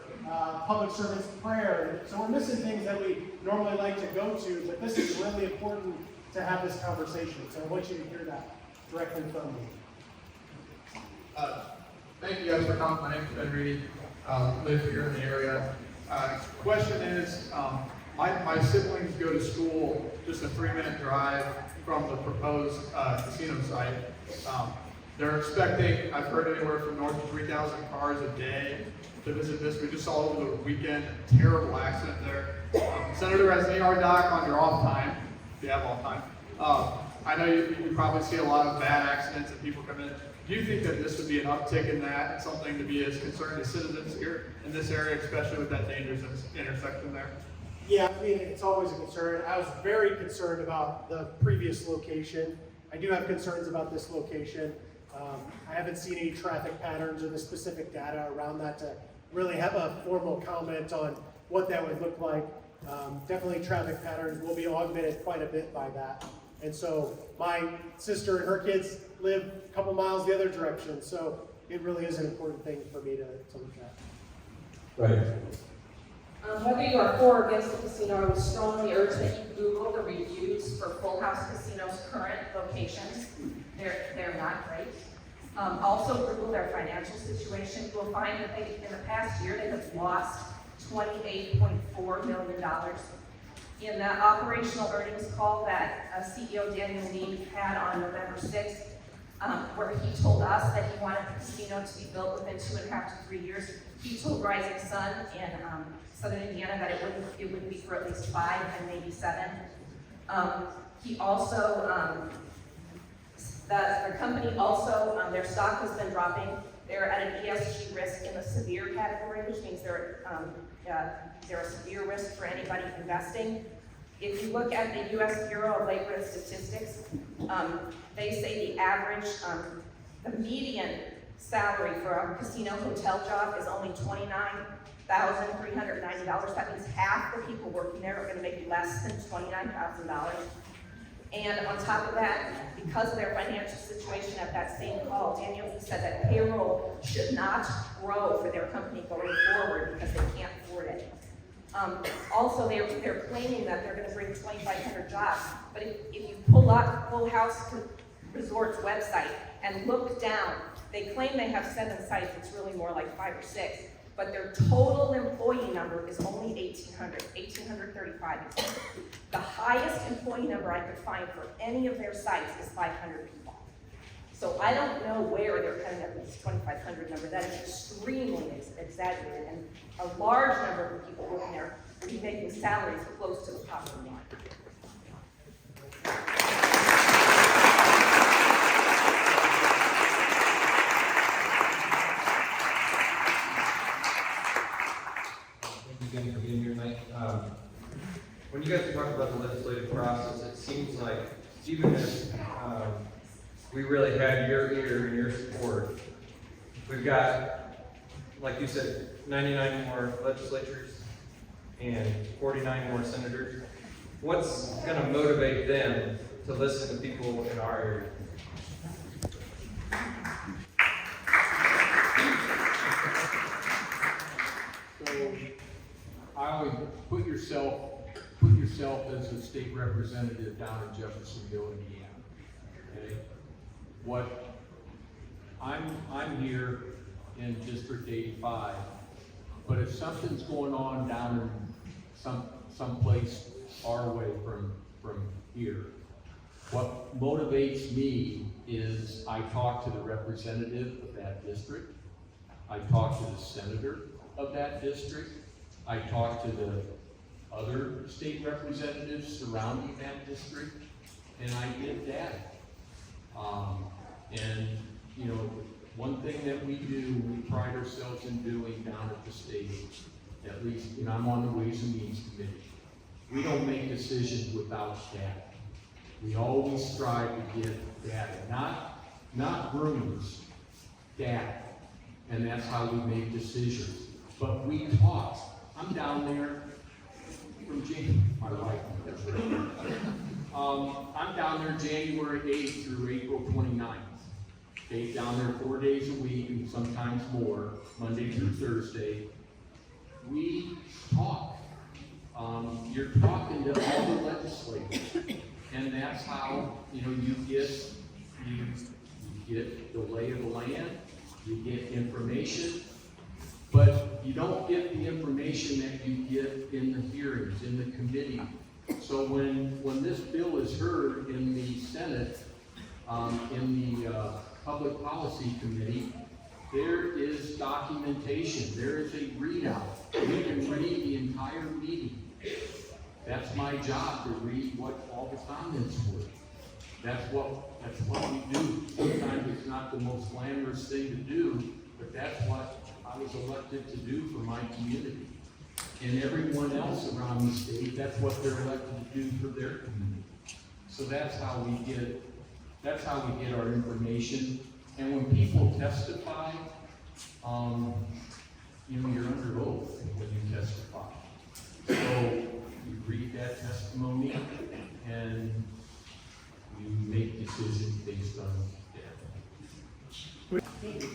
public servants prayer. So we're missing things that we normally like to go to, but this is really important to have this conversation. So I want you to hear that directly from me. Thank you guys for coming. My name is Ben Reedy. Live here in the area. Question is, my siblings go to school just a 3-minute drive from the proposed casino site. They're expecting, I've heard anywhere from north of 3,000 cars a day to visit this. We just saw over the weekend a terrible accident there. Senator, as an ER doc on your off time, if you have off time, I know you probably see a lot of bad accidents and people come in. Do you think that this would be an uptick in that and something to be as concerned as citizens here in this area, especially with that dangerous intersection there? Yeah, I mean, it's always a concern. I was very concerned about the previous location. I do have concerns about this location. I haven't seen any traffic patterns or the specific data around that to really have a formal comment on what that would look like. Definitely traffic patterns will be augmented quite a bit by that. And so my sister and her kids live a couple miles the other direction, so it really is an important thing for me to look at. Right. Whether you are for or against the casino, I would strongly urge that you Google the reviews for Full House Casino's current locations. They're not great. Also Google their financial situation. You will find that in the past year, they have lost $28.4 million. In the operational earnings call that CEO Daniel Lee had on November 6th, where he told us that he wanted the casino to be built within 2.5 to 3 years, he told Rising Sun in Southern Indiana that it wouldn't be for at least 5 and maybe 7. He also, the company also, their stock has been dropping. They're at an ESG risk in the severe category, which means they're a severe risk for anybody investing. If you look at the U.S. Bureau of Labor and Statistics, they say the average, the median salary for a casino hotel job is only $29,390. That means half the people working there are going to make less than $29,000. And on top of that, because of their financial situation at that same call, Daniel Lee said that payroll should not grow for their company going forward because they can't afford it. Also, they're claiming that they're going to bring 2,500 jobs, but if you pull up Full House Resort's website and look down, they claim they have 7 sites, it's really more like 5 or 6, but their total employee number is only 1,835. The highest employee number I could find for any of their sites is 500 people. So I don't know where they're coming up with this 2,500 number. That is extremely exaggerated, and a large number of people working there will be making salaries close to the poverty line. Thank you again for being here tonight. When you guys talk about the legislative process, it seems like even if we really had your ear and your support, we've got, like you said, 99 more legislatures and 49 more senators. What's going to motivate them to listen to people in our area? So I always put yourself as a state representative down in Jeffersonville, Indiana. Okay? What I'm here in District 85, but if something's going on down in someplace far away from here, what motivates me is I talk to the representative of that district, I talk to the senator of that district, I talk to the other state representatives surrounding that district, and I get data. And you know, one thing that we do, we pride ourselves in doing down at the state, at least, you know, I'm on the Ways and Means Committee. We don't make decisions without data. We always strive to get data, not rumors, data. And that's how we make decisions. But we talk. I'm down there from January, my wife. I'm down there January 8th through April 29th. Okay, down there 4 days a week and sometimes more, Monday through Thursday. We talk. You're talking to all the legislators, and that's how you get the lay of the land. You get information, but you don't get the information that you get in the hearings, in the committee. So when this bill is heard in the Senate, in the Public Policy Committee, there is documentation, there is a readout. You can read the entire meeting. That's my job, to read what all the comments were. That's what we do. Sometimes it's not the most glamorous thing to do, but that's what I was elected to do for my community. And everyone else around the state, that's what they're elected to do for their community. So that's how we get our information. And when people testify, you know, you're under oath when you testify. So you read that testimony, and decision based on data.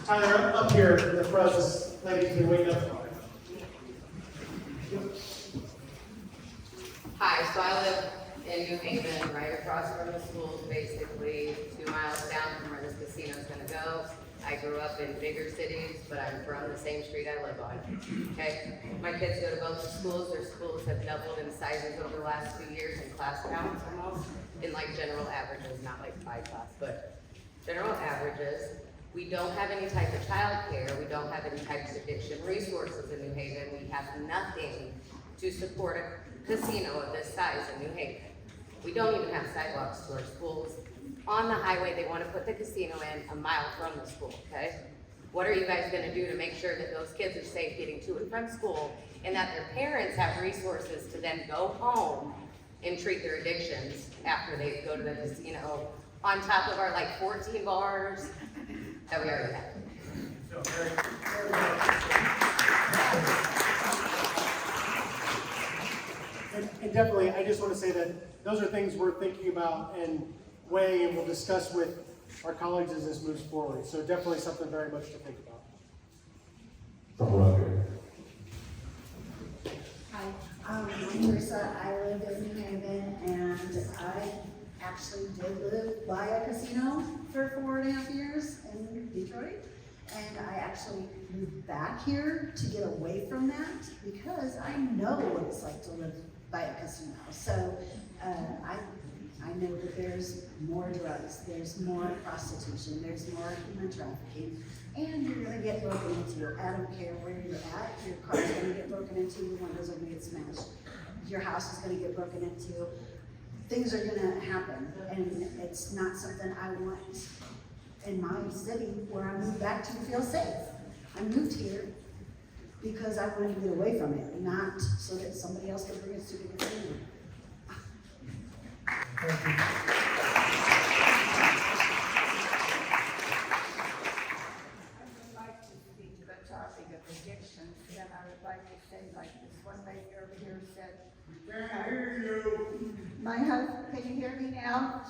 Tyler, up here in the front, this lady's been waiting up. Hi, so I live in New Haven, right across from the schools, basically 2 miles down from where this casino's gonna go. I grew up in bigger cities, but I'm from the same street I live on, okay? My kids go to both schools. Their schools have doubled in sizes over the last 2 years in class counts almost, in like general averages, not like by class, but general averages. We don't have any type of childcare. We don't have any type of addiction resources in New Haven. We have nothing to support a casino of this size in New Haven. We don't even have sidewalks to our schools. On the highway, they want to put the casino in a mile from the school, okay? What are you guys gonna do to make sure that those kids are safe getting to and from school and that their parents have resources to then go home and treat their addictions after they go to the casino on top of our like 14 bars that we already have? And definitely, I just want to say that those are things we're thinking about and weighing, and we'll discuss with our colleagues as this moves forward. So definitely something very much to think about. Hi, I'm Teresa. I live in New Haven, and I actually did live by a casino for 4.5 years in Detroit. And I actually moved back here to get away from that because I know what it's like to live by a casino. So I know that there's more drugs, there's more prostitution, there's more human trafficking, and you're gonna get broken into. I don't care where you're at, your car's gonna get broken into, your windows are gonna get smashed, your house is gonna get broken into. Things are gonna happen, and it's not something I want in my city where I moved back to feel safe. I moved here because I wanted to get away from it, not so that somebody else could bring us to the casino. I would like to speak to the topic of addictions, and I would like to say, like this one lady over here said, I hear you. My husband, can you hear me now?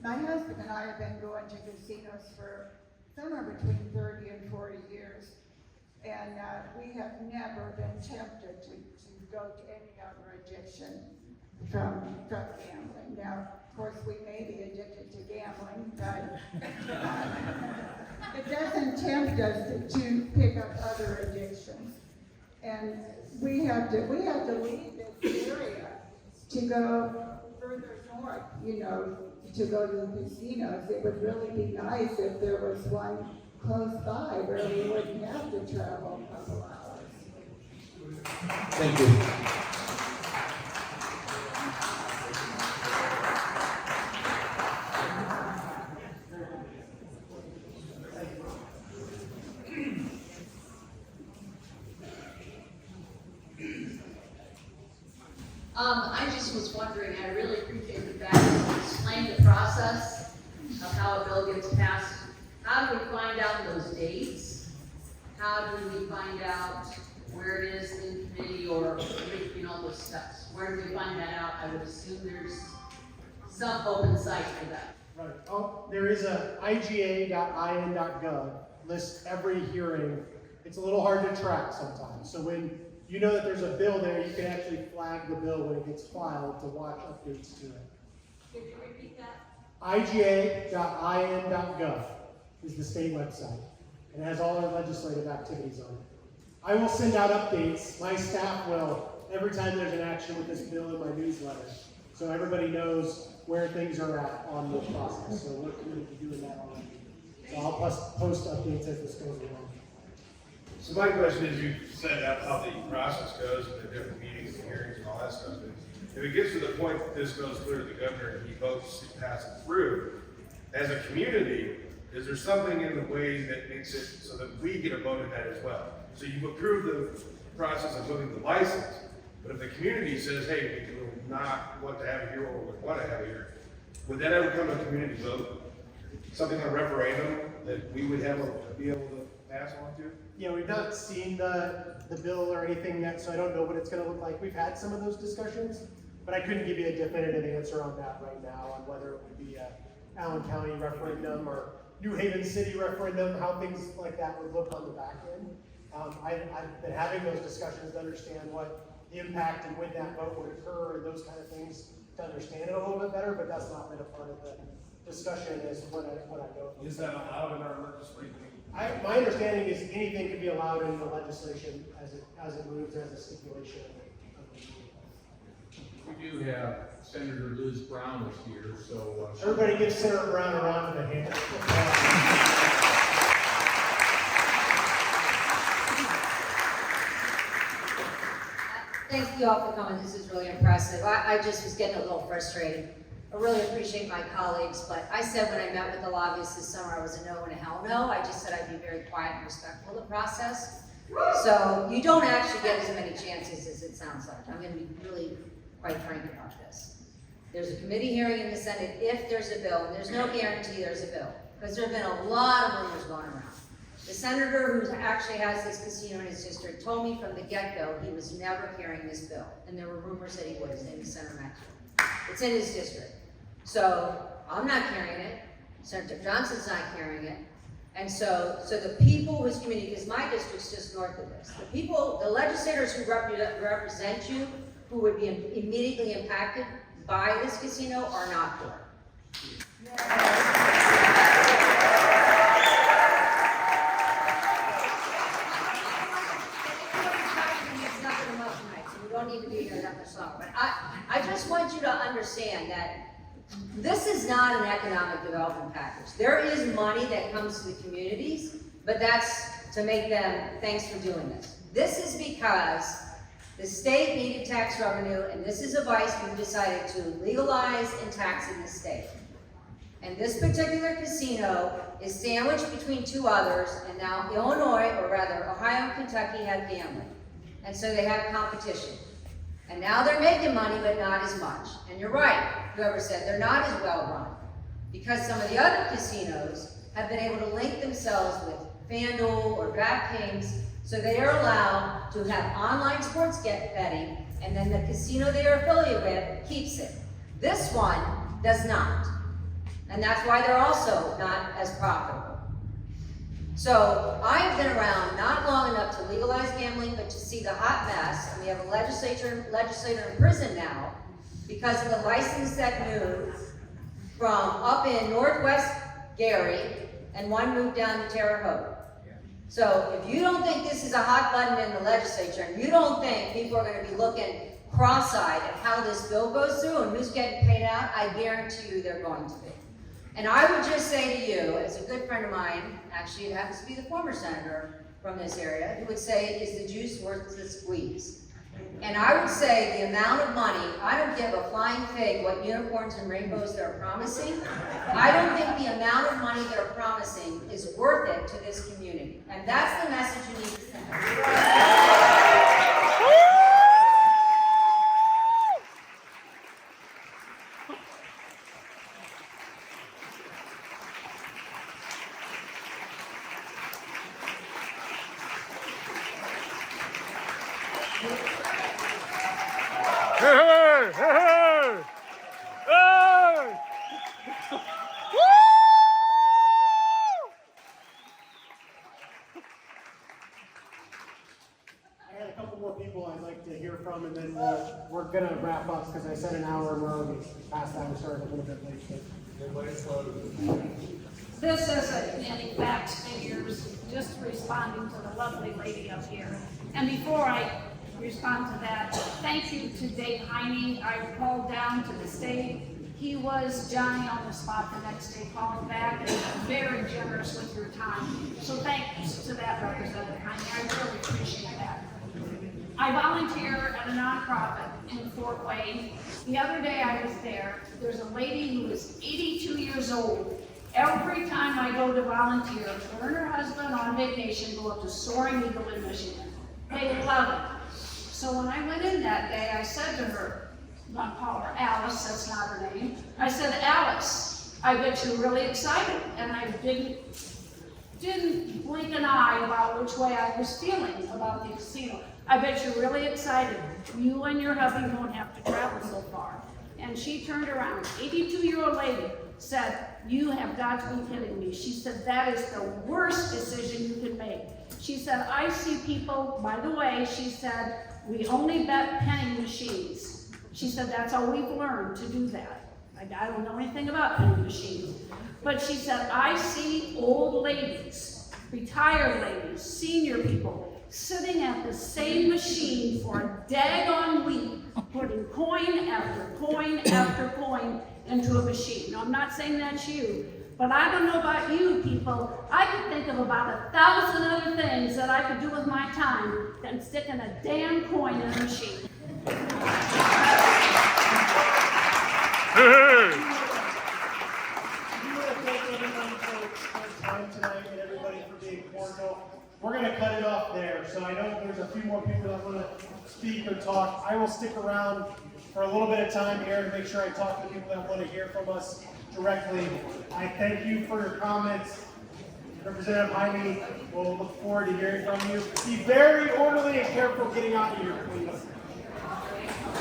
My husband and I have been going to casinos for somewhere between 30 and 40 years, and we have never been tempted to go to any other addiction from gambling. Now, of course, we may be addicted to gambling, but it doesn't tempt us to pick up other addictions. And we have to leave this area to go further north, you know, to go to the casinos. It would really be nice if there was one close by where we wouldn't have to travel a couple hours. Thank you. I just was wondering, I really appreciate the fact that you explained the process of how a bill gets passed. How do we find out those dates? How do we find out where it is in committee or, you know, those steps? Where do we find that out? I would assume there's some open site for that. Right. Oh, there is a iga.in.gov lists every hearing. It's a little hard to track sometimes. So when you know that there's a bill there, you can actually flag the bill when it gets filed to watch updates to it. Could you repeat that? iga.in.gov is the state website. It has all our legislative activities on it. I will send out updates. My staff will every time there's an action with this bill in my newsletter. So everybody knows where things are at on this process. So we're committed to doing that already. So I'll post updates as this goes along. So my question is, you said how the process goes, and the different meetings and hearings and all that stuff. If it gets to the point that this goes through to the governor and he votes to pass it through, as a community, is there something in the way that makes it so that we get a vote in that as well? So you approve the process of voting the license, but if the community says, hey, we do not want to have it here or we want to have it here, would that ever come to a community vote? Something like a referendum that we would be able to pass on to? Yeah, we've not seen the bill or anything yet, so I don't know what it's going to look like. We've had some of those discussions. But I couldn't give you a definitive answer on that right now, on whether it would be a Allen County referendum or New Haven City referendum, how things like that would look on the back end. I've been having those discussions to understand what the impact and when that vote would occur and those kind of things to understand it a little bit better, but that's not been a part of the discussion as what I know. Is that allowed in our legislation? My understanding is anything can be allowed in the legislation as it moves as a stipulation of the meeting. We do have Senator Liz Brown is here, so. Everybody give Senator Brown a round of applause. Thank you all for coming. This is really impressive. I just was getting a little frustrated. I really appreciate my colleagues, but I said when I met with the lobbyists this summer, I was a no and a hell no. I just said I'd be very quiet and respectful of the process. So you don't actually get as many chances as it sounds like. I'm going to be really quite frank about this. There's a committee hearing in the Senate if there's a bill, and there's no guarantee there's a bill, because there have been a lot of rumors going around. The senator who actually has this casino in his district told me from the get-go he was never carrying this bill, and there were rumors that he was. His name is Senator Maxwell. It's in his district. So I'm not carrying it. Senator Johnson's not carrying it. And so the people whose community, because my district's just north of this, the people, the legislators who represent you, who would be immediately impacted by this casino are not for it. It's not going to much tonight, so we don't need to be here that much longer. But I just want you to understand that this is not an economic development package. There is money that comes to the communities, but that's to make them, thanks for doing this. This is because the state needed tax revenue, and this is a vice we decided to legalize and tax in the state. And this particular casino is sandwiched between two others, and now Illinois, or rather Ohio and Kentucky, have gambling. And so they have competition. And now they're making money, but not as much. And you're right, whoever said they're not as well run. Because some of the other casinos have been able to link themselves with FanDuel or DraftKings, so they are allowed to have online sports betting, and then the casino they are affiliated with keeps it. This one does not. And that's why they're also not as profitable. So I've been around not long enough to legalize gambling, but to see the hot mess. And we have a legislator in prison now because of the license that moved from up in Northwest Gary, and one moved down to Terre Haute. So if you don't think this is a hot button in the legislature, and you don't think people are going to be looking cross-eyed at how this bill goes through and who's getting paid out, I guarantee you they're going to be. And I would just say to you, as a good friend of mine, actually it happens to be the former senator from this area, who would say, is the juice worth the squeeze? And I would say the amount of money, I don't give a flying fig what unicorns and rainbows they're promising. I don't think the amount of money they're promising is worth it to this community. And that's the message you need to send. I got a couple more people I'd like to hear from, and then we're going to wrap up because I said an hour and we're already past that. We started a little bit late. This isn't any facts, figures, just responding to the lovely lady up here. And before I respond to that, thank you to Dave Heine. I called down to the state. He was Johnny on the spot the next day, called back, and very generous with your time. So thanks to that Representative Heine. I really appreciate that. I volunteer at a nonprofit in Fort Wayne. The other day I was there. There's a lady who is 82 years old. Every time I go to volunteer, her and her husband on vacation go up to Soaring Eagle in Michigan. They love it. So when I went in that day, I said to her, not call her Alice, that's not her name. I said, Alice, I bet you're really excited. And I didn't didn't blink an eye about which way I was feeling about the casino. I bet you're really excited. You and your hubby don't have to travel so far. And she turned around, 82-year-old lady, said, "You have got to be kidding me." She said, "That is the worst decision you can make." She said, "I see people," by the way, she said, "we only bet penny machines." She said, "That's how we've learned to do that." I don't know anything about penny machines. But she said, "I see old ladies, retired ladies, senior people, sitting at the same machine for a daggone week, putting coin after coin after coin into a machine." Now, I'm not saying that's you, but I don't know about you people. I could think of about 1,000 other things that I could do with my time than sticking a damn coin in a machine. Time tonight and everybody for being cordial. We're going to cut it off there. So I know there's a few more people that want to speak or talk. I will stick around for a little bit of time here to make sure I talk to people that want to hear from us directly. I thank you for your comments. Representative Heine, we'll look forward to hearing from you. Be very orderly and careful getting out of here, please.